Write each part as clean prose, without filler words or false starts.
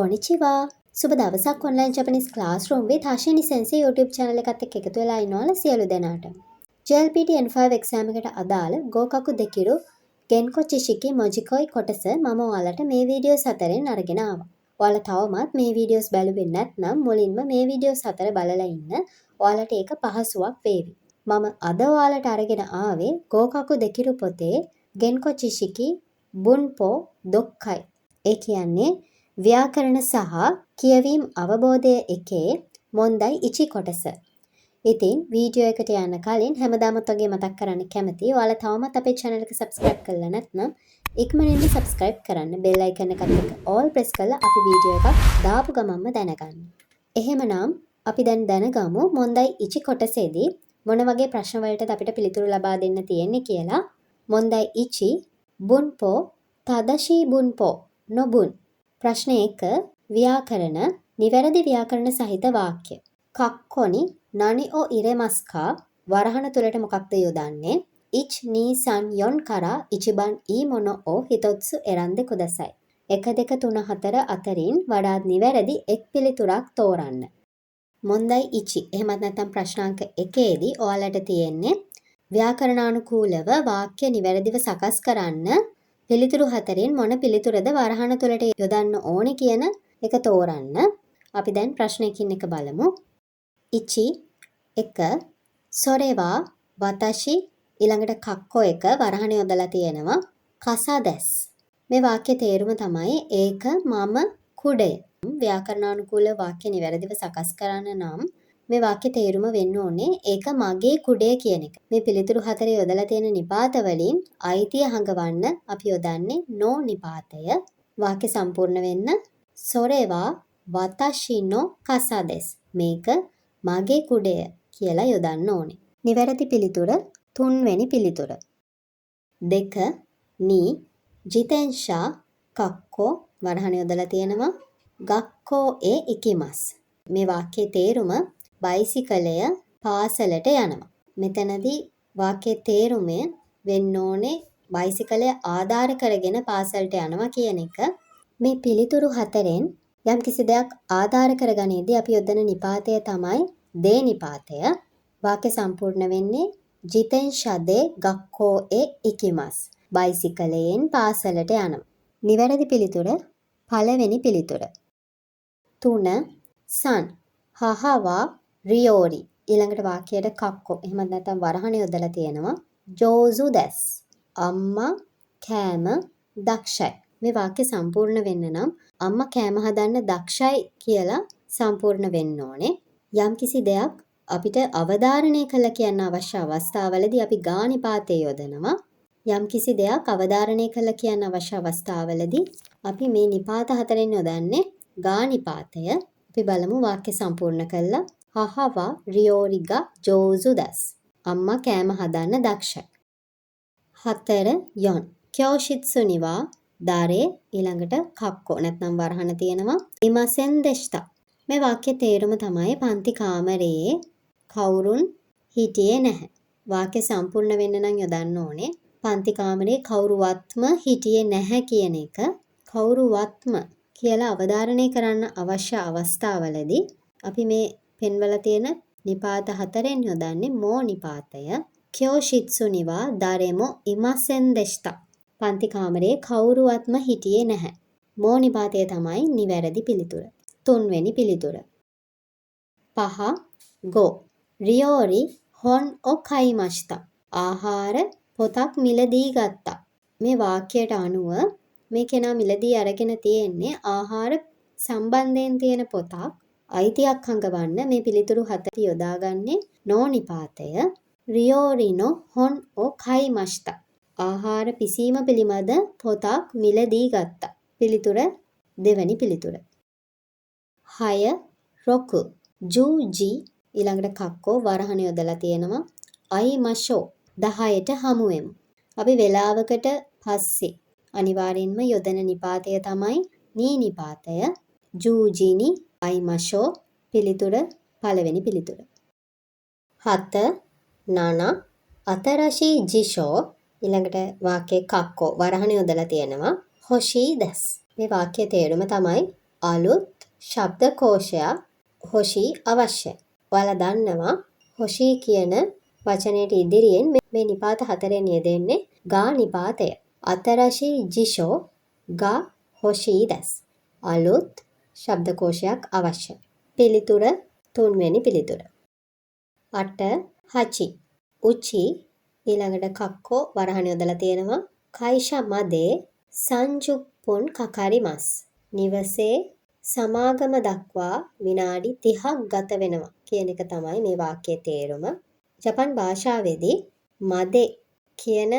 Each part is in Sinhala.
කොනිචිවා සුබ දවසක් online Japanese classroom with Hashini සෙන්සී YouTube channel එකත් එක්ක එකතු වෙලා ඉන්නවල සියලු දෙනාට JLPT N5 exam එකට අදාළ ගෝකකු දෙකිරු ගෙන්කෝ චිෂිකි මොජිකොයි කොටස මම ඔයාලට මේ වීඩියෝස් හතරෙන් අරගෙන ආවා. ඔයාලා තවමත් මේ වීඩියෝස් බැලුවේ නැත්නම් මුලින්ම මේ වීඩියෝස් හතර බලලා ඉන්න. ඔයාලට ඒක පහසුවක් වේවි. මම අද ඔයාලට අරගෙන ආවේ ගෝකකු දෙකිරු පොතේ ගෙන්කෝ චිෂිකි බුන්පෝ දොක්කයි. ඒ කියන්නේ ව්‍යාකරණ සහ කියවීම් අවබෝධය එකේ මොන්දයි ඉචි කොටස. ඉතින් වීඩියෝ එකට යන්න කලින් හැමදාමත් වගේ මතක් කරන්න කැමතියි. ඔයාලා තවමත් අපේ channel එක subscribe කරලා නැත්නම් ඉක්මනින්ම subscribe කරන්න. bell icon එකත් එක්ක all press කරලා අපි වීඩියෝ එකක් දාපු ගමන්ම දැනගන්න. එහෙමනම් අපි දැන් දැනගමු මොන්දයි ඉචි කොටසේදී මොන වගේ ප්‍රශ්න වලටද අපිට පිළිතුරු ලබා දෙන්න තියෙන්නේ කියලා. මොන්දයි ඉචි බුන්පෝ තදශි බුන්පෝ නොබුන්. ප්‍රශ්න 1 ව්‍යාකරණ නිවැරදි ව්‍යාකරණ සහිත වාක්‍ය. කක්කොනි නනි ඔ ඉරෙමස්කා වරහණ තුලට මොකක්ද යොදන්නේ? ඉච් නී සන් යොන් කරා ඉචිබන් ඊ මොනෝ ඔ හිතොත්සු එරන්දෙ කුදසයි. 1 2 3 4 අතරින් වඩාත් නිවැරදි එක් පිළිතුරක් තෝරන්න. මොන්දයි ඉචි. එහෙමත් නැත්නම් ප්‍රශ්නාංක 1ේදී ඔයාලට තියෙන්නේ ව්‍යාකරණානුකූලව වාක්‍ය නිවැරදිව සකස් කරන්න. පිළිතුරු හතරෙන් මොන පිළිතුරද වරහණ තුලට යොදන්න ඕනේ කියන එක තෝරන්න. අපි දැන් ප්‍රශ්නයකින් එක බලමු. ඉචි 1 සොරේවා වතෂි ඊළඟට කක්කෝ 1 වරහණ යොදලා තියෙනවා. කසදස් මේ වාක්‍ය තේරුම තමයි ඒක මම කුඩය. ව්‍යාකරණානුකූල වාක්‍ය නිවැරදිව සකස් කරන්න නම් මේ වාක්‍ය තේරුම වෙන්න ඕනේ ඒක මගේ කුඩය කියන එක. මේ පිළිතුරු හතරේ යොදලා තියෙන නිපාත වලින් අයිතිය හඟවන්න අපි යොදන්නේ නෝ නිපාතය. වාක්‍ය සම්පූර්ණ වෙන්න සොරේවා වතෂි නෝ කසදෙස්. මේක මගේ කුඩය කියලා යොදන්න ඕනේ. නිවැරදි පිළිතුර තුන්වෙනි පිළිතුර. 2 නී ජිතෙන්ෂා කක්කෝ වරහණ යොදලා තියෙනවා. ගක්කෝ ඒ ඉකිමස්. මේ වාක්‍යයේ තේරුම බයිසිකලය පාසලට යනවා. මෙතනදී වාක්‍යයේ තේරුම වෙන්න ඕනේ බයිසිකලය ආධාර කරගෙන පාසලට යනවා කියන එක. මේ පිළිතුරු හතරෙන් යම් කිසි දෙයක් ආධාර කරගන්නේදී අපි යොදන නිපාතය තමයි දේ නිපාතය. වාක්‍ය සම්පූර්ණ වෙන්නේ ජිතෙන්ෂදේ ගක්කෝ ඒ ඉකිමස්. බයිසිකලයෙන් පාසලට යනවා. නිවැරදි පිළිතුර පළවෙනි පිළිතුර. 3 සන් හහවා රියෝරි ඊළඟට වාක්‍යයට කක්කෝ එහෙමත් නැත්නම් වරහණ යොදලා තියෙනවා. ජෝසු දැස් අම්මා කෑම දක්ෂයි. මේ වාක්‍ය සම්පූර්ණ වෙන්න නම් අම්මා කෑම හදන්න දක්ෂයි කියලා සම්පූර්ණ වෙන්න ඕනේ. යම්කිසි දෙයක් අපිට අවධාරණය කළ කියන්න අවශ්‍ය අවස්ථාවලදී අපි ගා නිපාතය යොදනවා. යම්කිසි දෙයක් අවධාරණය කළ කියන්න අවශ්‍ය අවස්ථාවලදී අපි මේ නිපාත හතරෙන් යොදන්නේ ගා නිපාතය. අපි බලමු වාක්‍ය සම්පූර්ණ කළා. හහවා රියෝරිගා ජෝසු දස්. අම්මා කෑම හදන්න දක්ෂයි. 4 යොන් කියෝෂිත්සු නිවා දාරේ ඊළඟට කක්කෝ නැත්නම් වරහණ තියෙනවා. ඉමසෙන් දෙෂ්තා. මේ වාක්‍ය තේරුම තමයි පන්ති කාමරයේ කවුරුන් හිටියේ නැහැ. වාක්‍ය සම්පූර්ණ වෙන්න නම් යොදන්න ඕනේ පන්ති කාමරයේ කවුරුවත්ම හිටියේ නැහැ කියන එක. කවුරුවත්ම කියලා අවධාරණය කරන්න අවශ්‍ය අවස්ථාවලදී අපි මේ පෙන්වලා තියෙන නිපාත හතරෙන් යොදන්නේ මෝ නිපාතය. කියෝෂිත්සු නිවා දාරෙමෝ ඉමසෙන් දෙෂ්තා. පන්ති කාමරයේ කවුරුවත්ම හිටියේ නැහැ. මෝ නිපාතය තමයි නිවැරදි පිළිතුර. තුන්වෙනි පිළිතුර. 5 ගෝ රියෝරි හොන් ඔ කයිමෂ්තා. ආහාර පොතක් මිලදී ගත්තා. මේ වාක්‍යයට අනුව මේ කෙනා මිලදී අරගෙන තියෙන්නේ ආහාර සම්බන්ධයෙන් තියෙන පොතක්. අයිතියක් හඟවන්න මේ පිළිතුරු හතට යොදාගන්නේ නෝ නිපාතය. රියෝරිනෝ හොන් ඔ කයිමෂ්තා. ආහාර පිසීම පිළිබඳ පොතක් මිලදී ගත්තා. පිළිතුර දෙවැනි පිළිතුර. 6 රොකු ජූජි ඊළඟට කක්කෝ වරහණ යොදලා තියෙනවා. අයිමෂෝ 10ට හමු වෙමු. අපි වේලාවකට පස්සේ අනිවාර්යෙන්ම යොදන නිපාතය තමයි නී නිපාතය. ජූජිනි අයිමෂෝ පිළිතුර පළවෙනි පිළිතුර. 7 නන අතරශී ජිෂෝ ඊළඟට වාක්‍යයේ කක්කෝ වරහණ යොදලා තියෙනවා. හොෂී දස්. මේ වාක්‍යයේ තේරුම තමයි අලුත් ශබ්දකෝෂයක් හොෂි අවශ්‍යයි. ඔයාලා දන්නවා හොෂි කියන වචනයට ඉදිරියෙන් මේ නිපාත හතරෙන් යෙදෙන්නේ ගා නිපාතය. අතරශි ජිෂෝ ගා හොෂි දැස්. අලුත් ශබ්දකෝෂයක් අවශ්‍යයි. පිළිතුර තුන්වෙනි පිළිතුර. 8 හචි උචි ඊළඟට කක්කෝ වරහණ යොදලා තියෙනවා. කයිෂා මදේ සංජුප්පුන් කකාරිමස්. නිවසේ සමාගම දක්වා විනාඩි 30ක් ගත වෙනවා කියන එක තමයි මේ වාක්‍යයේ තේරුම. ජපන් භාෂාවේදී මදේ කියන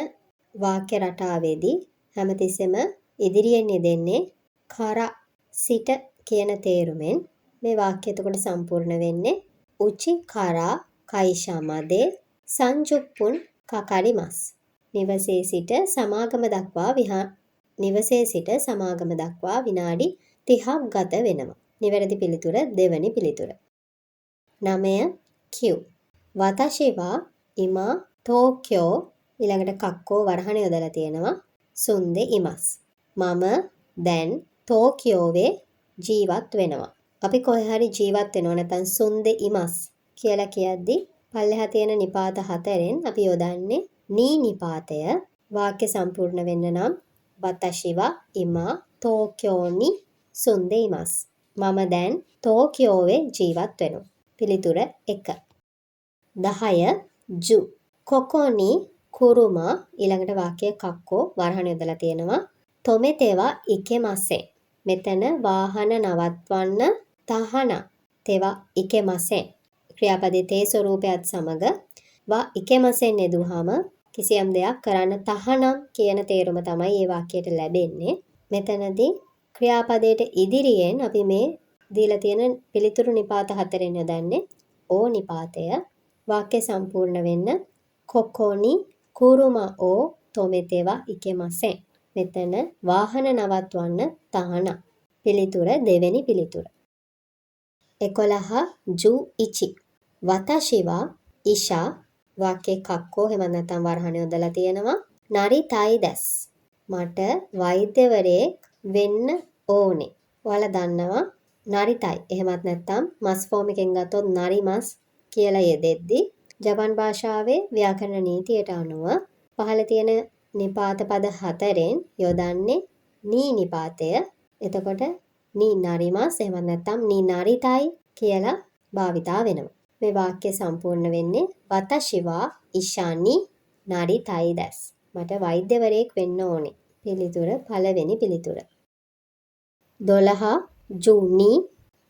වාක්‍ය රටාවේදී හැමතිස්සෙම ඉදිරියෙන් යෙදෙන්නේ කරා සිට කියන තේරුමෙන්. මේ වාක්‍ය එතකොට සම්පූර්ණ වෙන්නේ උචි කරා කයිෂා මදේ සංජුප්පුන් කකාරිමස්. නිවසේ සිට සමාගම දක්වා විනාඩි 30ක් ගත වෙනවා. නිවැරදි පිළිතුර දෙවැනි පිළිතුර. 9 Q. වතෂි වා ඉමා ටෝකියෝ ඊළඟට කක්කෝ වරහණ යොදලා තියෙනවා. සුන්දේ ඉමස්. මම දැන් ටෝකියෝවේ ජීවත් වෙනවා. අපි කොහේ හරි ජීවත් වෙනවා නැත්නම් සුන්දේ ඉමස් කියලා කියද්දි පල්ලෙහා තියෙන නිපාත හතරෙන් අපි යොදන්නේ නී නිපාතය. වාක්‍ය සම්පූර්ණ වෙන්න නම් වතෂි වා ඉමා ටෝකියෝනි සුන්දේ ඉමස්. මම දැන් ටෝකියෝවේ ජීවත් වෙනවා. පිළිතුර 1. 10 ජු කොකොනි කුරුමා ඊළඟට වාක්‍ය කක්කෝ වරහණ යොදලා තියෙනවා. තොමෙතෙවා ඉකෙමසෙන්. මෙතන වාහන නවත්වන්න තහන තෙවා ඉකෙමසෙන්. ක්‍රියාපදයේ තේ ස්වරූපයත් සමග වා ඉකෙමසෙන් යෙදුවාම කිසියම් දෙයක් කරන්න තහනම් කියන තේරුම තමයි මේ වාක්‍යයට ලැබෙන්නේ. මෙතනදී ක්‍රියාපදයට ඉදිරියෙන් අපි මේ දීලා තියෙන පිළිතුරු නිපාත හතරෙන් යොදන්නේ ඕ නිපාතය. වාක්‍ය සම්පූර්ණ වෙන්න කොකොනි කුරුමා ඕ තොමෙතෙවා ඉකෙමසෙන්. මෙතන වාහන නවත්වන්න තහන. පිළිතුර දෙවෙනි පිළිතුර. 11 ජු ඉචි වතෂිවා ඉෂා වාක්‍ය කක්කෝ එහෙම නැත්නම් වරහණ යොදලා තියෙනවා. නරිතයි දැස්. මට වෛද්‍යවරයෙක් වෙන්න ඕනේ. ඔයාලා දන්නවා නරිතයි එහෙමත් නැත්නම් මස් ෆෝම් එකෙන් ගත්තොත් නරිමස් කියලා යෙදෙද්දී ජපන් භාෂාවේ ව්‍යාකරණ නීතියට අනුව පහළ තියෙන නිපාත පද හතරෙන් යොදන්නේ නී නිපාතය. එතකොට නී නරිමස් එහෙමත් නැත්නම් නී නරිතයි කියලා භාවිතා වෙනවා. මේ වාක්‍ය සම්පූර්ණ වෙන්නේ වතෂිවා ඉෂානි නරිතයි දැස්. මට වෛද්‍යවරයෙක් වෙන්න ඕනේ. පිළිතුර පළවෙනි පිළිතුර. 12 ජුනි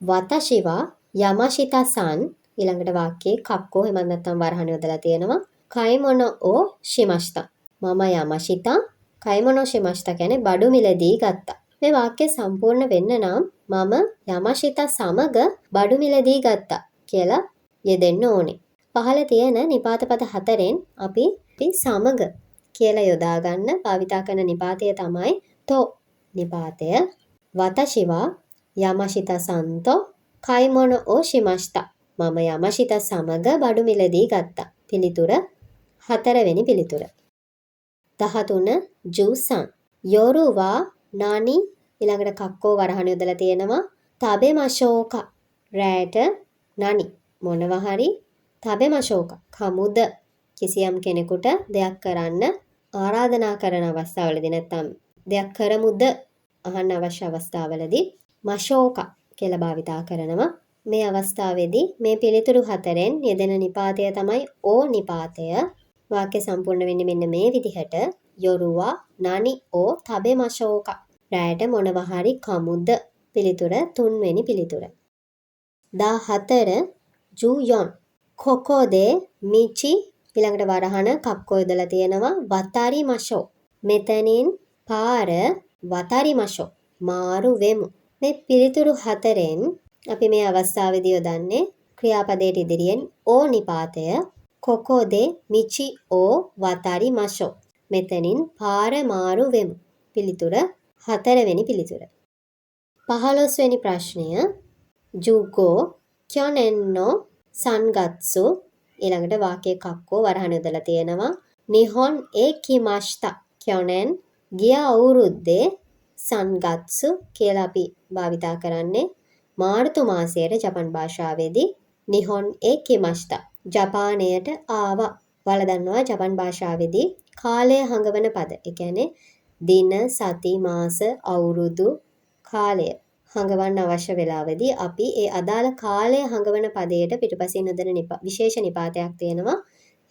වතෂිවා යමශිතා-සන් ඊළඟට වාක්‍යයේ කක්කෝ එහෙම නැත්නම් වරහණ යොදලා තියෙනවා. කයිමොනෝ ඕ ශිමෂ්තා. මම යමශිතා කයිමොනෝ ශිමෂ්තා කියන්නේ බඩු මිලදී ගත්තා. මේ වාක්‍ය සම්පූර්ණ වෙන්න නම් මම යමශිතා සමග බඩු මිලදී ගත්තා කියලා යෙදෙන්න ඕනේ. පහළ තියෙන නිපාත පද හතරෙන් අපි සමග කියලා යොදා ගන්න භාවිතා කරන නිපාතය තමයි තෝ නිපාතය. වතෂිවා යමශිතා සන්තෝ කයිමොනෝ ඕ ශිමෂ්තා. මම යමශිතා සමග බඩු මිලදී ගත්තා. පිළිතුර හතරවෙනි පිළිතුර. 13 ජූසන් යෝරුවා නානි ඊළඟට කක්කෝ වරහණ යොදලා තියෙනවා. තබෙමෂෝක රැට නනි මොනවා හරි තබෙමෂෝක කමුද කිසියම් කෙනෙකුට දෙයක් කරන්න ආරාධනා කරන අවස්ථාවලදී නැත්නම් දෙයක් කරමුද අහන්න අවශ්‍ය අවස්ථාවලදී මෂෝක කියලා භාවිතා කරනවා. මේ අවස්ථාවේදී මේ පිළිතුරු හතරෙන් යෙදෙන නිපාතය තමයි ඕ නිපාතය. වාක්‍ය සම්පූර්ණ වෙන්නේ මෙන්න මේ විදිහට. යොරුවා නනි ඕ තබෙමෂෝක රැට මොනවා හරි කමුද. පිළිතුර තුන්වෙනි පිළිතුර. 14 ජූයොන් කොකෝදේ මිචි ඊළඟට වරහණ කක්කෝ යොදලා තියෙනවා. වතාරි මෂෝ මෙතනින් පාර වතාරි මෂෝ මාරු වෙමු. මේ පිළිතුරු හතරෙන් අපි මේ අවස්ථාවේදී යොදන්නේ ක්‍රියාපදයට ඉදිරියෙන් ඕ නිපාතය. කොකෝදේ මිචි ඕ වතාරි මෂෝ මෙතනින් පාර මාරු වෙමු. පිළිතුර හතරවෙනි පිළිතුර. 15 වෙනි ප්‍රශ්නය. ජුගෝ කියොනෙන්නෝ සංගත්සු ඊළඟට වාක්‍ය කක්කෝ වරහණ යොදලා තියෙනවා. නිහොන් ඒ කිමාෂ්තා කියොනෙන් ගිය අවුරුද්දේ සන්ගත්සු කියලා අපි භාවිතා කරන්නේ මාර්තු මාසයේ ජපන් භාෂාවේදී නිහොන් ඒ කිමස්තා ජපානයට ආවා. ඔයාලා දන්නවා ජපන් භාෂාවේදී කාලය හඟවන පද. ඒ කියන්නේ දින, සති, මාස, අවුරුදු කාලය හඟවන්න අවශ්‍ය වෙලාවදී අපි ඒ අදාළ කාලය හඟවන පදයට පිටුපසින් යොදන විශේෂ නිපාතයක් තියෙනවා.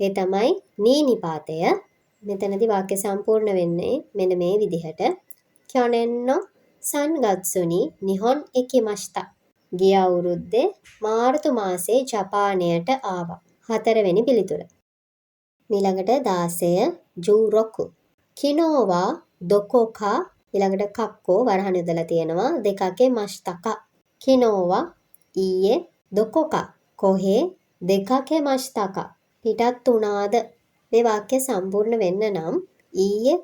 ඒ තමයි නී නිපාතය. මෙතනදී වාක්‍ය සම්පූර්ණ වෙන්නේ මෙන්න මේ විදිහට. කයොනෙන්නෝ සන්ගත්සුනි නිහොන් එකිමස්තා. ගිය අවුරුද්දේ මාර්තු මාසේ ජපානයට ආවා. 4 වෙනි පිළිතුර. ඊළඟට 16 ජූරොකු. කිනෝවා දොකොකා ඊළඟට කක්කෝ වරහන් යොදලා තියෙනවා. දෙකකේ මස්තකා. කිනෝවා ඊයේ දොකොකා කොහේ දෙකකේ මස්තකා පිටත් වුණාද? මේ වාක්‍ය සම්පූර්ණ වෙන්න නම් ඊයේ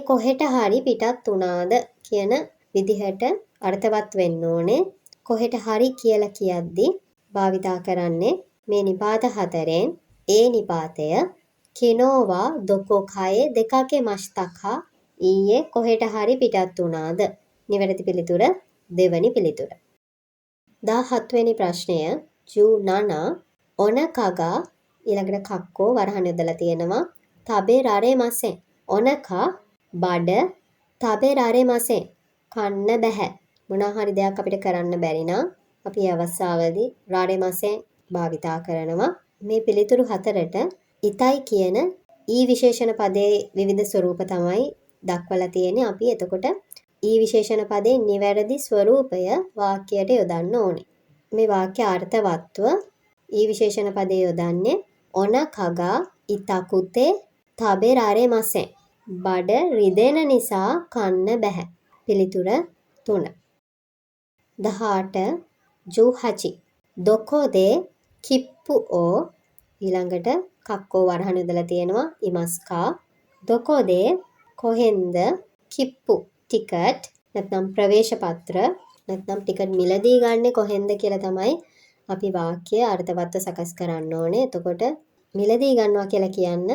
කොහෙට හරි පිටත් වුණාද කියන විදිහට අර්ථවත් වෙන්න ඕනේ. කොහෙට හරි කියලා කියද්දි භාවිතා කරන්නේ මේ නිපාත 4න් ඒ නිපාතය කිනෝවා දොකොකායේ දෙකකේ මස්තකා ඊයේ කොහෙට හරි පිටත් වුණාද? නිවැරදි පිළිතුර දෙවැනි පිළිතුර. 17 වෙනි ප්‍රශ්නය ජූ9 ඔනකගා ඊළඟට කක්කෝ වරහන් යොදලා තියෙනවා. තබේ රරේ මසෙන් ඔනකා බඩ තබේ රරේ මසෙන් කන්න බෑ. මොනවා හරි දෙයක් අපිට කරන්න බැරි නම් අපි අවස්ථාවේදී රරේ මසෙන් භාවිතා කරනවා. මේ පිළිතුරු 4ට ඉතයි කියන ඊ විශේෂණ පදයේ විවිධ ස්වරූප තමයි දක්වලා තියෙන්නේ. අපි එතකොට ඊ විශේෂණ පදයේ නිවැරදි ස්වරූපය වාක්‍යයට යොදන්න ඕනේ. මේ වාක්‍ය අර්ථවත්ව ඊ විශේෂණ පදයේ යොදන්නේ ඔනකගා ඉතකුතේ තබේ රරේ මසෙන්. බඩ රිදෙන නිසා කන්න බෑ. පිළිතුර 3. 18 ජූහචි දොකොදේ කිප්පුෝ ඊළඟට කක්කෝ වරහන් යොදලා තියෙනවා. ඉමස්කා දොකොදේ කොහෙන්ද කිප්පු ටිකට් නැත්නම් ප්‍රවේශ පත්‍ර නැත්නම් ටිකට් මිලදී ගන්න කොහෙන්ද කියලා තමයි අපි වාක්‍ය අර්ථවත්ව සකස් කරන්න ඕනේ. එතකොට මිලදී ගන්නවා කියලා කියන්න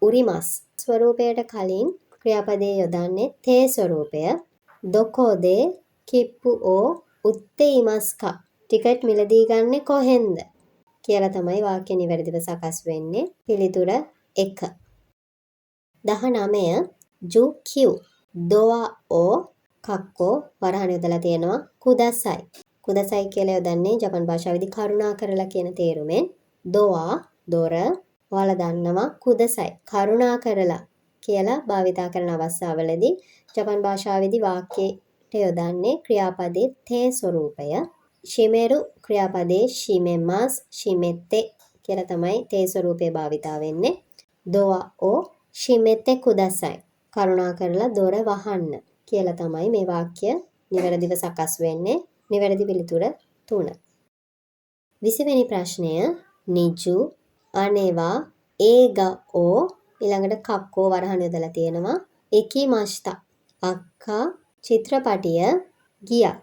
උරිමස් ස්වරූපයට කලින් ක්‍රියාපදයේ යොදන්නේ තේ ස්වරූපය. දොකොදේ කිප්පුෝ උත්තේයිමස්කා ටිකට් මිලදී ගන්න කොහෙන්ද කියලා තමයි වාක්‍ය නිවැරදිව සකස් වෙන්නේ. පිළිතුර 1. 19 ජු කියු දොවා ඕ කක්කෝ වරහන් යොදලා තියෙනවා. කුදසයි. කුදසයි කියලා යොදන්නේ ජපන් භාෂාවේදී කරුණා කරලා කියන තේරුමෙන්. දොවා දොර ඔයාලා දන්නවා කුදසයි කරුණා කරලා කියලා භාවිතා කරන අවස්ථාවලදී ජපන් භාෂාවේදී වාක්‍යයට යොදන්නේ ක්‍රියාපදයේ තේ ස්වරූපය. ශිමෙරු ක්‍රියාපදයේ ශිමෙමස් ශිමෙත්තේ කියලා තමයි තේ ස්වරූපය භාවිතා වෙන්නේ. දොවා ඕ ශිමෙත්තේ කුදසයි කරුණා කරලා දොර වහන්න කියලා තමයි මේ වාක්‍ය නිවැරදිව සකස් වෙන්නේ. නිවැරදි පිළිතුර 3. 20 වෙනි ප්‍රශ්නය නිජු අනේවා ඒගෝ ඊළඟට කක්කෝ වරහන් යොදලා තියෙනවා. එකිමස්තා අක්කා චිත්‍රපටිය ගියා.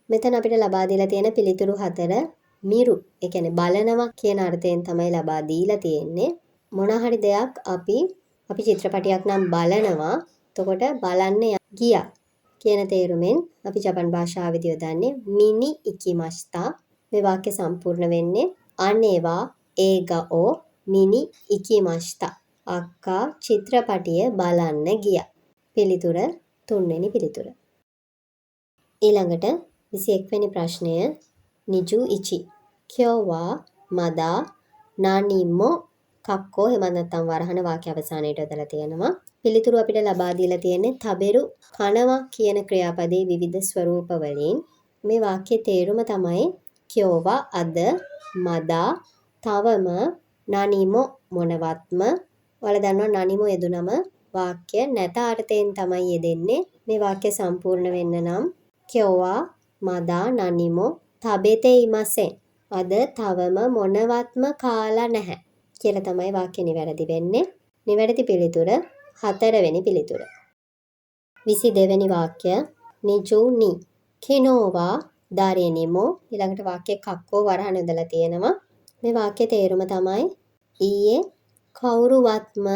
මෙතන අපිට ලබා දීලා තියෙන පිළිතුරු 4 මිරු ඒ කියන්නේ බලනවා කියන අර්ථයෙන් තමයි ලබා දීලා තියෙන්නේ. මොන හරි දෙයක් අපි චිත්‍රපටියක් නම් බලනවා. එතකොට බලන්න ගියා කියන තේරුමෙන් අපි ජපන් භාෂාවේදී යොදන්නේ මිනි ඉකිමස්තා. මේ වාක්‍ය සම්පූර්ණ වෙන්නේ අනේවා ඒගෝ මිනි ඉකිමස්තා. අක්කා චිත්‍රපටිය බලන්න ගියා. පිළිතුර 3 වෙනි පිළිතුර. ඊළඟට 21 වෙනි ප්‍රශ්නය නිජු ඉචි කියෝවා මදා නානිමෝ කක්කෝ එහෙම නැත්නම් වරහන වාක්‍ය අවසානයේ යොදලා තියෙනවා. පිළිතුරු අපිට ලබා දීලා තියෙන්නේ තබෙරු කනවා කියන ක්‍රියාපදයේ විවිධ ස්වරූප වලින්. මේ වාක්‍යයේ තේරුම තමයි කියෝවා අද මදා තවම නානිමෝ මොනවත්ම. ඔයාලා දන්නවා නානිමෝ යෙදුනම වාක්‍ය නැත අර්ථයෙන් තමයි යෙදෙන්නේ. මේ වාක්‍ය සම්පූර්ණ වෙන්න නම් කියෝවා මදා නානිමෝ තබෙතේ ඉමසෙන් අද තවම මොනවත්ම කාලා නැහැ කියලා තමයි වාක්‍ය නිවැරදි වෙන්නේ. නිවැරදි පිළිතුර 4 වෙනි පිළිතුර. 22 වෙනි වාක්‍ය නිජු නි කිනෝවා දාරේනිමෝ ඊළඟට වාක්‍ය කක්කෝ වරහන් යොදලා තියෙනවා. මේ වාක්‍ය තේරුම තමයි ඊයේ කවුරුවත්ම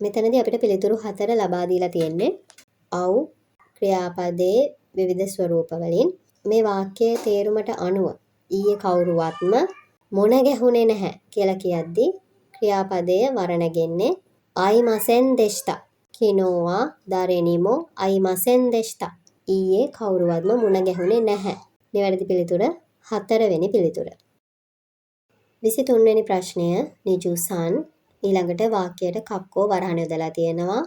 මෙතනදී අපිට පිළිතුරු 4 ලබා දීලා තියෙන්නේ. අව් ක්‍රියාපදයේ විවිධ ස්වරූප වලින් මේ වාක්‍යයේ තේරුමට අනුව ඊයේ කවුරුවත්ම මොන ගැහුනේ නැහැ කියලා කියද්දී ක්‍රියාපදය වරණගෙන්නේ අයිමසෙන් දෙෂ්ටා කිනෝවා දරෙනිමෝ අයිමසෙන් දෙෂ්ටා. ඊයේ කවුරුවත්ම මුණ ගැහුනේ නැහැ. නිවැරදි පිළිතුර 4 වෙනි පිළිතුර. 23 වෙනි ප්‍රශ්නය නිජුසන්. ඊළඟට වාක්‍යයට කක්කෝ වරහන් යොදලා තියෙනවා.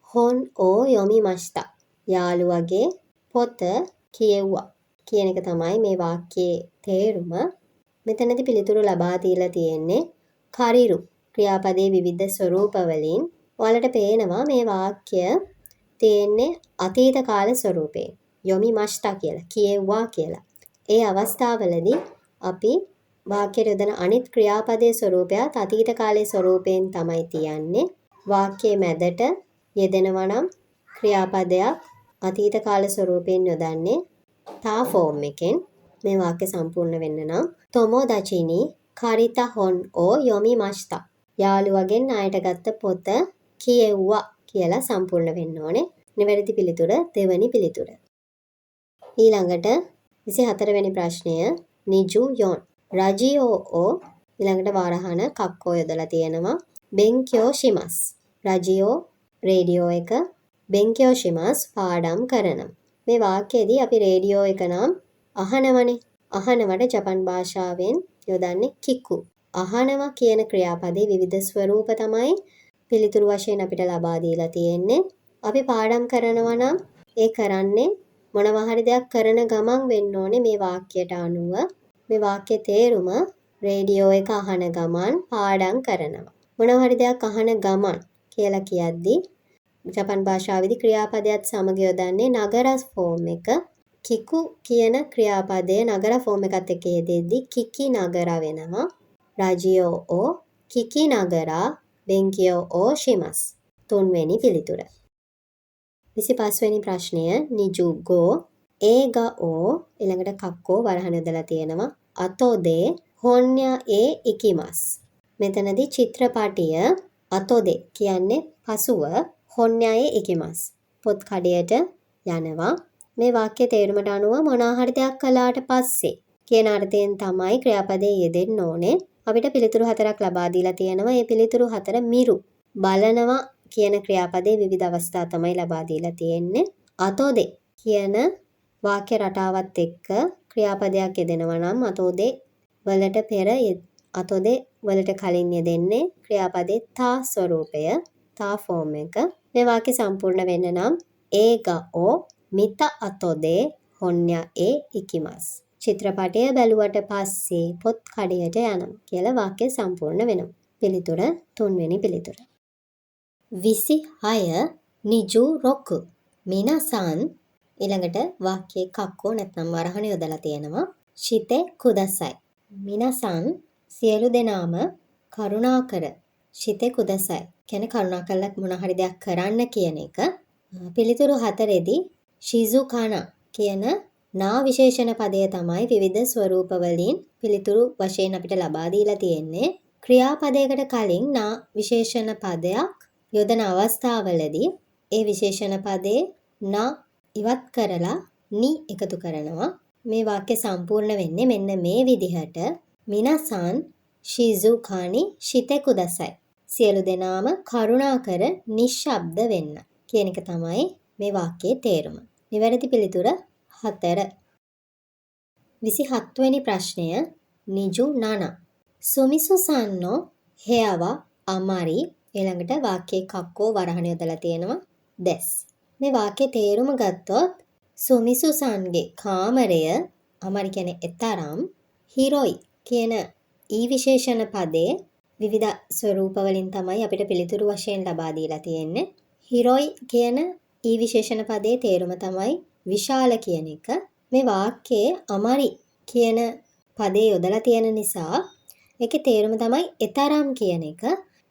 හොන් ඕ යොමි මස්තා. යාළුවගේ පොත කියෙව්වා කියන එක තමයි මේ වාක්‍යයේ තේරුම. මෙතනදී පිළිතුරු ලබා දීලා තියෙන්නේ කරිරු ක්‍රියාපදයේ විවිධ ස්වරූප වලින්. ඔයාලට පේනවා මේ වාක්‍ය තියෙන්නේ අතීත කාල ස්වරූපේ. යොමි මස්තා කියලා කියෙව්වා කියලා. ඒ අවස්ථාවවලදී අපි වාක්‍යයට යොදන අනිත් ක්‍රියාපදයේ ස්වරූපයත් අතීත කාලයේ ස්වරූපයෙන් තමයි තියන්නේ. වාක්‍යයේ මැදට යෙදෙනවා නම් ක්‍රියාපදයක් අතීත කාල ස්වරූපයෙන් යොදන්නේ තා ෆෝම් එකෙන්. මේ වාක්‍ය සම්පූර්ණ වෙන්න නම් තොමෝදාචිනි කාරිතා හොන් ඕ යොමි මස්තා. යාළුවගෙන් ණයට ගත්ත පොත කියෙව්වා කියලා සම්පූර්ණ වෙන්න ඕනේ. නිවැරදි පිළිතුර දෙවැනි පිළිතුර. ඊළඟට 24 වෙනි ප්‍රශ්නය නිජු යොන්. රජියෝ ඕ ඊළඟට වරහන කක්කෝ යොදලා තියෙනවා. බෙන්කියෝ ශිමස්. රජියෝ රේඩියෝ එක බෙන්කියෝ ශිමස් පාඩම් කරනවා. මේ වාක්‍යයේදී අපි රේඩියෝ එක නම් අහනවනේ. අහනවට ජපන් භාෂාවෙන් යොදන්නේ කිකු. අහනවා කියන ක්‍රියාපදයේ විවිධ ස්වරූප තමයි පිළිතුරු වශයෙන් අපිට ලබා දීලා තියෙන්නේ. අපි පාඩම් කරනවා නම් ඒ කරන්නේ මොනවා හරි දෙයක් කරන ගමන් වෙන්න ඕනේ මේ වාක්‍යයට අනුව. මේ වාක්‍යයේ තේරුම රේඩියෝ එක අහන ගමන් පාඩම් කරනවා. මොනවා හරි දෙයක් අහන ගමන් කියලා කියද්දී ජපන් භාෂාවේදී ක්‍රියාපදයක් සමග යොදන්නේ නගර ෆෝම් එක. කිකු කියන ක්‍රියාපදය නගර ෆෝම් එකත් එක්ක යෙදෙද්දී කිකි නගර වෙනවා. රාජියෝ ඕ කිකි නගරා බෙන්කියෝ ඕ ශිමස්. 3 වෙනි පිළිතුර. 25 වෙනි ප්‍රශ්නය නිජුගෝ ඒගා ඕ ඊළඟට කක්කෝ වරහන් යොදලා තියෙනවා. අතෝදේ හොන්යා ඒ ඉකිමස්. මෙතනදී චිත්‍රපටිය අතෝදේ කියන්නේ පසුව හොන්යා ඒ ඉකිමස්. පොත් කඩයට යනවා. මේ වාක්‍ය තේරුමට අනුව මොනවා හරි දෙයක් කළාට පස්සේ කියන අර්ථයෙන් තමයි ක්‍රියාපදයේ යෙදෙන්න ඕනේ. අපිට පිළිතුරු 4ක් ලබා දීලා තියෙනවා. මේ පිළිතුරු 4 මිරු බලනවා කියන ක්‍රියාපදයේ විවිධ අවස්ථා තමයි ලබා දීලා තියෙන්නේ. අතෝදේ කියන වාක්‍ය රටාවත් එක්ක ක්‍රියාපදයක් යෙදෙනවා නම් අතෝදේ වලට පෙර අතෝදේ වලට කලින් යෙදෙන්නේ ක්‍රියාපදයේ තා ස්වරූපය, තා ෆෝම් එක. මේ වාක්‍ය සම්පූර්ණ වෙන්න නම් ඒගා ඕ මිත අතෝදේ හොන්යා ඒ ඉකිමස්. චිත්‍රපටය බැලුවට පස්සේ පොත් කඩයට යනවා කියලා වාක්‍ය සම්පූර්ණ වෙනවා. පිළිතුර 3 වෙනි පිළිතුර. 26 නිජු රොකු මිනාසන් ඊළඟට වාක්‍යයේ කක්කෝ නැත්නම් වරහන යොදලා තියෙනවා. ශිතේ කුදසයි. මිනාසන් සියලු දෙනාම කරුණාකර ශිතේ කුදසයි. කියන්නේ කරුණාකරලා මොන හරි දෙයක් කරන්න කියන එක. පිළිතුරු 4ෙදී ශිසුකානා කියන නා විශේෂණ පදය තමයි විවිධ ස්වරූප වලින් පිළිතුරු වශයෙන් අපිට ලබා දීලා තියෙන්නේ. ක්‍රියාපදයකට කලින් නා විශේෂණ පදයක් යොදන අවස්ථාවවලදී ඒ විශේෂණ පදේ නා ඉවත් කරලා නි එකතු කරනවා. මේ වාක්‍ය සම්පූර්ණ වෙන්නේ මෙන්න මේ විදිහට. මිනාසන් ශිසුකානි ශිතේ කුදසයි. සියලු දෙනාම කරුණාකර නිශ්ශබ්ද වෙන්න කියන එක තමයි මේ වාක්‍යයේ තේරුම. නිවැරදි පිළිතුර 4. 27 වෙනි ප්‍රශ්නය නිජු නානා. සුමිසු සන්නෝ හේවා අමාරි ඊළඟට වාක්‍යයේ කක්කෝ වරහන යොදලා තියෙනවා. දෙස්. මේ වාක්‍යයේ තේරුම ගත්තොත් සුමිසු සන්ගේ කාමරය අමාරි කියන්නේ එතරම් හිරොයි කියන ඊ විශේෂණ පදේ විවිධ ස්වරූප වලින් තමයි අපිට පිළිතුරු වශයෙන් ලබා දීලා තියෙන්නේ. හිරොයි කියන ඊ විශේෂණ පදේ තේරුම තමයි විශාල කියන එක. මේ වාක්‍යයේ අමාරි කියන පදේ යොදලා තියෙන නිසා ඒකේ තේරුම තමයි එතරම් කියන එක.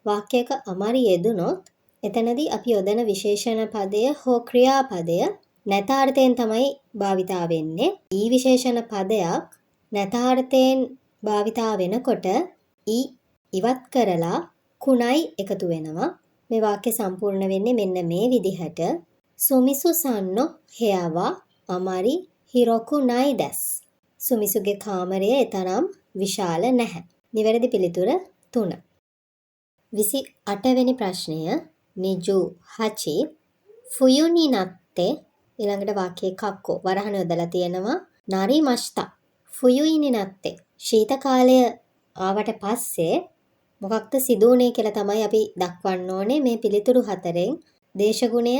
වාක්‍යයක අමාරි යෙදුනොත් එතනදී අපි යොදන විශේෂණ පදය හෝ ක්‍රියාපදය නැතාර්ථයෙන් තමයි භාවිතා වෙන්නේ. ඊ විශේෂණ පදයක් නැතාර්ථයෙන් භාවිතා වෙනකොට ඊ ඉවත් කරලා කුණයි එකතු වෙනවා. මේ වාක්‍ය සම්පූර්ණ වෙන්නේ මෙන්න මේ විදිහට. සුමිසු සන්නෝ හෙයවා අමාරි හිරොකු නයි දැස්. සුමිසුගේ කාමරය එතරම් විශාල නැහැ. නිවැරදි පිළිතුර 3. 28 වෙනි ප්‍රශ්නය නිජු හචි ෆුයුනි නත්තේ ඊළඟට වාක්‍යයේ කක්කෝ වරහන යොදලා තියෙනවා නරි මස්තා ෆුයුයිනි නත්තේ ශීත කාලය ආවට පස්සේ මොකක්ද සිදුුනේ කියලා තමයි අපි දක්වන්න ඕනේ මේ පිළිතුරු හතරෙන් දේශගුණය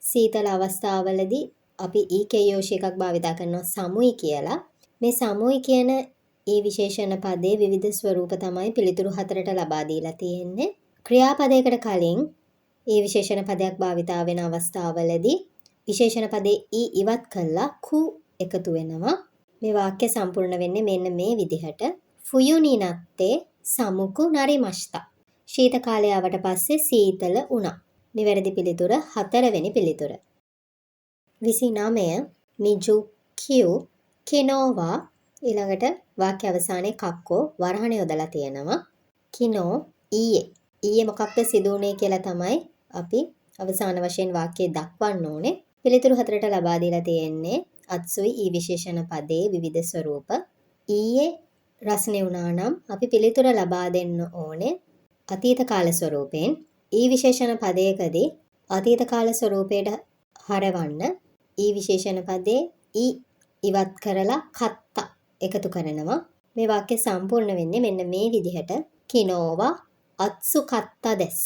සීතල අවස්ථාවවලදී අපි ඊකේයෝෂ එකක් භාවිතා කරනවා සමුයි කියලා. මේ සමුයි කියන ඒ විශේෂණ පදයේ විවිධ ස්වරූප තමයි පිළිතුරු හතරට ලබා දීලා තියෙන්නේ. ක්‍රියාපදයකට කලින් ඒ විශේෂණ පදයක් භාවිතා වෙන අවස්ථාවවලදී විශේෂණ පදේ ඊ ඉවත් කළා කු එකතු වෙනවා. මේ වාක්‍ය සම්පූර්ණ වෙන්නේ මෙන්න මේ විදිහට. ෆුයුනි නත්තේ සමුකු නරිමස්තා. ශීත කාලය ආවට පස්සේ සීතල වුණා. නිවැරදි පිළිතුර 4 වෙනි පිළිතුර. 29 නිජු කියු කිනෝවා ඊළඟට වාක්‍ය අවසානයේ කක්කෝ වරහණ යොදලා තියෙනවා. කිනෝ ඊයේ මොකක්ද සිදුුනේ කියලා තමයි අපි අවසාන වශයෙන් වාක්‍යයේ දක්වන්න ඕනේ. පිළිතුරු හතරට ලබා දීලා තියෙන්නේ අත්සුයි ඊ විශේෂණ පදයේ විවිධ ස්වරූප. ඊයේ රසනේ වුණා නම් අපි පිළිතුර ලබා දෙන්න ඕනේ අතීත කාල ස්වරූපයෙන්. ඊ විශේෂණ පදයකදී අතීත කාල ස්වරූපයට හරවන්න ඊ විශේෂණ පදේ ඊ ඉවත් කරලා කත්තා එකතු කරනවා. මේ වාක්‍ය සම්පූර්ණ වෙන්නේ මෙන්න මේ විදිහට. කිනෝවා අත්සු කත්තා දෙස්.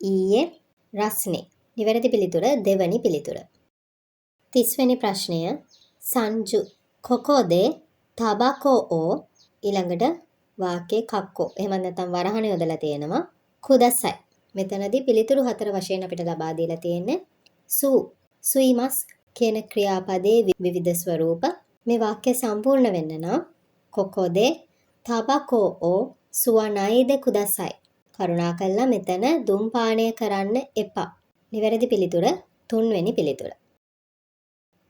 ඊයේ රස්නේ. නිවැරදි පිළිතුර දෙවනි පිළිතුර. 30 වෙනි ප්‍රශ්නය සංජු කොකෝදේ ටබකෝ ඕ ඊළඟට වාක්‍යයේ කක්කෝ එහෙම නැත්නම් වරහණ යොදලා තියෙනවා කුදසයි. මෙතනදී පිළිතුරු හතර වශයෙන් අපිට ලබා දීලා තියෙන්නේ සුයිමස් කියන ක්‍රියාපදයේ විවිධ ස්වරූප. මේ වාක්‍ය සම්පූර්ණ වෙන්න නම් කොකෝදේ ටබකෝ ඕ සුවනයිද කුදසයි. කරුණාකරලා මෙතන දුම් පානය කරන්න එපා. නිවැරදි පිළිතුර 3 වෙනි පිළිතුර.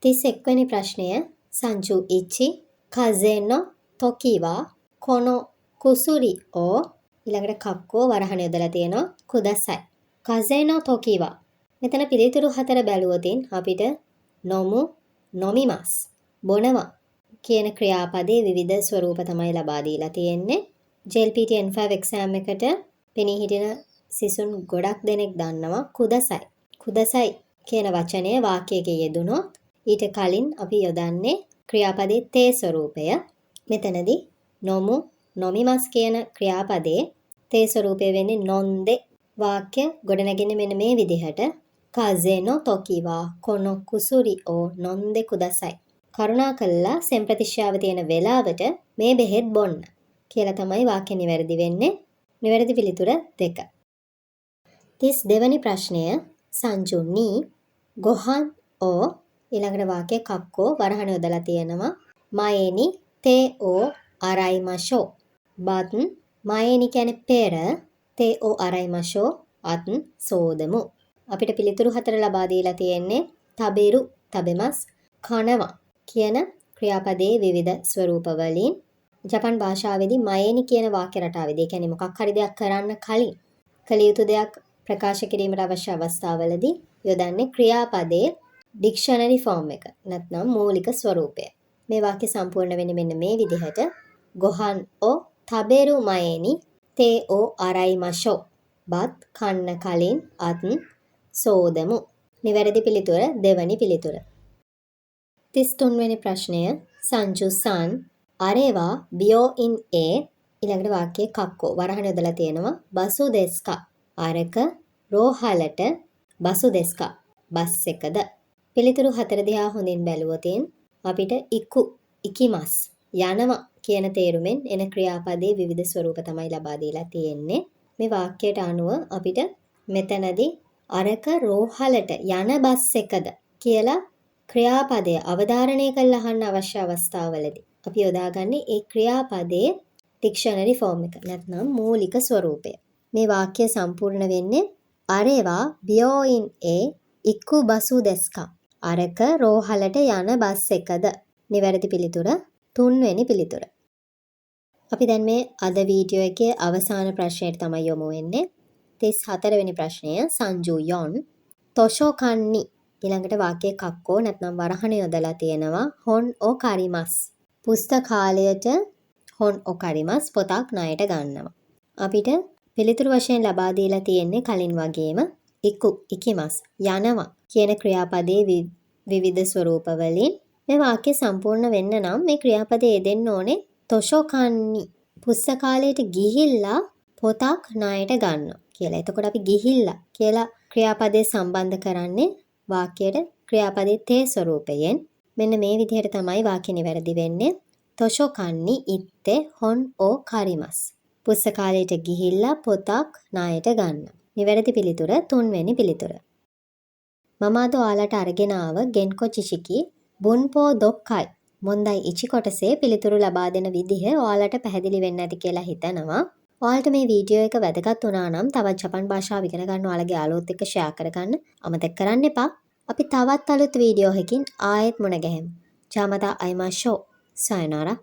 31 වෙනි ප්‍රශ්නය සංජු ඉචි කසෙනෝ තොකිවා කොනෝ කුසුරි ඕ ඊළඟට කක්කෝ වරහණ යොදලා තියෙනවා කුදසයි. කසෙනෝ තොකිවා මෙතන පිළිතුරු හතර බැලුවොතින් අපිට නොමු නොමිමස් බොනවා කියන ක්‍රියාපදයේ විවිධ ස්වරූප තමයි ලබා දීලා තියෙන්නේ. JLPT N5 exam එකට පෙනී හිටින සිසුන් ගොඩක් දෙනෙක් දන්නවා කුදසයි. කුදසයි කියන වචනය වාක්‍යයක යෙදුනොත් ඊට කලින් අපි යොදන්නේ ක්‍රියාපදයේ තේ ස්වරූපය. මෙතනදී නොමු නොමිමස් කියන ක්‍රියාපදයේ තේ ස්වරූපය වෙන්නේ නොන්දේ. වාක්‍ය ගොඩනැගෙන්නේ මෙන්න මේ විදිහට. කසෙනෝ තොකිවා කොනෝ කුසුරි ඕ නොන්දේ කුදසයි. කරුණාකරලා සෙම් ප්‍රතිශ්‍යාව තියෙන වෙලාවට මේ බෙහෙත් බොන්න කියලා තමයි වාක්‍ය නිවැරදි වෙන්නේ. නිවැරදි පිළිතුර 2. 32 වෙනි ප්‍රශ්නය සංජු නී ගොහන් ඕ ඊළඟට වාක්‍ය කක්කෝ වරහණ යොදලා තියෙනවා මයේනි තේ ඕ අරයිමෂෝ. බත් මයේනි කියන්නේ පෙර තේ ඕ අරයිමෂෝ අත් සෝදමු. අපිට පිළිතුරු හතර ලබා දීලා තියෙන්නේ තබෙරු තබෙමස් කනවා කියන ක්‍රියාපදයේ විවිධ ස්වරූප වලින්. ජපන් භාෂාවේදී මයේනි කියන වාක්‍ය රටාවේදී ඒ කියන්නේ මොකක් හරි දෙයක් කරන්න කලින් කළ යුතු දෙයක් ප්‍රකාශ කිරීමට අවශ්‍ය අවස්ථාවලදී යොදන්නේ ක්‍රියාපදයේ ඩික්ෂනරි ෆෝම් එක නැත්නම් මූලික ස්වරූපය. මේ වාක්‍ය සම්පූර්ණ වෙන්නේ මෙන්න මේ විදිහට. ගොහන් ඕ තබෙරු මයේනි තේ ඕ අරයිමෂෝ. බත් කන්න කලින් අත් සෝදමු. නිවැරදි පිළිතුර දෙවනි පිළිතුර. 33 වෙනි ප්‍රශ්නය සංජු සන් අරේවා බියෝ ඉන් ඒ ඊළඟට වාක්‍යයේ කක්කෝ වරහණ යොදලා තියෙනවා බසු දෙස්කා. අරක රෝහලට බසු දෙස්කා බස් එකද. පිළිතුරු හතර දිහා හොඳින් බැලුවොතින් අපිට ඉකිමස් යනවා කියන තේරුමෙන් එන ක්‍රියාපදයේ විවිධ ස්වරූප තමයි ලබා දීලා තියෙන්නේ. මේ වාක්‍යයට අනුව අපිට මෙතනදී අරක රෝහලට යන බස් එකද කියලා ක්‍රියාපදය අවධාරණය කරලා අහන්න අවශ්‍ය අවස්ථාවලදී අපි යොදාගන්නේ ඒ ක්‍රියාපදයේ ඩික්ෂනරි ෆෝම් එක නැත්නම් මූලික ස්වරූපය. මේ වාක්‍ය සම්පූර්ණ වෙන්නේ අරේවා බියෝ ඉන් ඒ ඉක්කු බසු දෙස්කා. අරක රෝහලට යන බස් එකද. නිවැරදි පිළිතුර 3 වෙනි පිළිතුර. අපි දැන් මේ අද වීඩියෝ එකේ අවසාන ප්‍රශ්නයට තමයි යොමු වෙන්නේ. 34 වෙනි ප්‍රශ්නය සංජු යොන් තොෂෝකන්නි ඊළඟට වාක්‍යයේ කක්කෝ නැත්නම් වරහණ යොදලා තියෙනවා හොන් ඕ කාරිමස්. පුස්තකාලයට හොන් ඕ කාරිමස් පොතක් ණයට ගන්නවා. අපිට පිළිතුරු වශයෙන් ලබා දීලා තියෙන්නේ කලින් වගේම ඉකිමස් යනවා කියන ක්‍රියාපදයේ විවිධ ස්වරූප වලින් මේ වාක්‍ය සම්පූර්ණ වෙන්න නම් මේ ක්‍රියාපදයේ යෙදෙන්න ඕනේ තොෂෝකන්නි පුස්තකාලයට ගිහිල්ලා පොතක් ණයට ගන්නවා කියලා. එතකොට අපි ගිහිල්ලා කියලා ක්‍රියාපදේ සම්බන්ධ කරන්නේ වාක්‍යයට ක්‍රියාපදයේ තේ ස්වරූපයෙන්. මෙන්න මේ විදිහට තමයි වාක්‍ය නිවැරදි වෙන්නේ. තොෂෝකන්නි ඉත්තේ හොන් ඕ කාරිමස්. පුස්තකාලයට ගිහිල්ලා පොතක් ණයට ගන්නවා. නිවැරදි පිළිතුර 3 වෙනි පිළිතුර. මම අද ඔයාලට අරගෙන ආව ගෙන්කෝ චිෂිකි බුන්පෝ දොක්කයි මොන්දයි ඉචි කොටසේ පිළිතුරු ලබා දෙන විදිහ ඔයාලට පැහැදිලි වෙන්න ඇති කියලා හිතනවා. ඔයාලට මේ වීඩියෝ එක වැදගත් වුණා නම් තවත් ජපන් භාෂාව ඉගෙන ගන්න ඔයාලගේ යාළුවොත් එක්ක ෂෙයා කරගන්න අමතක කරන්න එපා. අපි තවත් අලුත් වීඩියෝ එකකින් ආයෙත් මුණ ගැහෙමු. ජාමතා අයිමාෂෝ සයනරා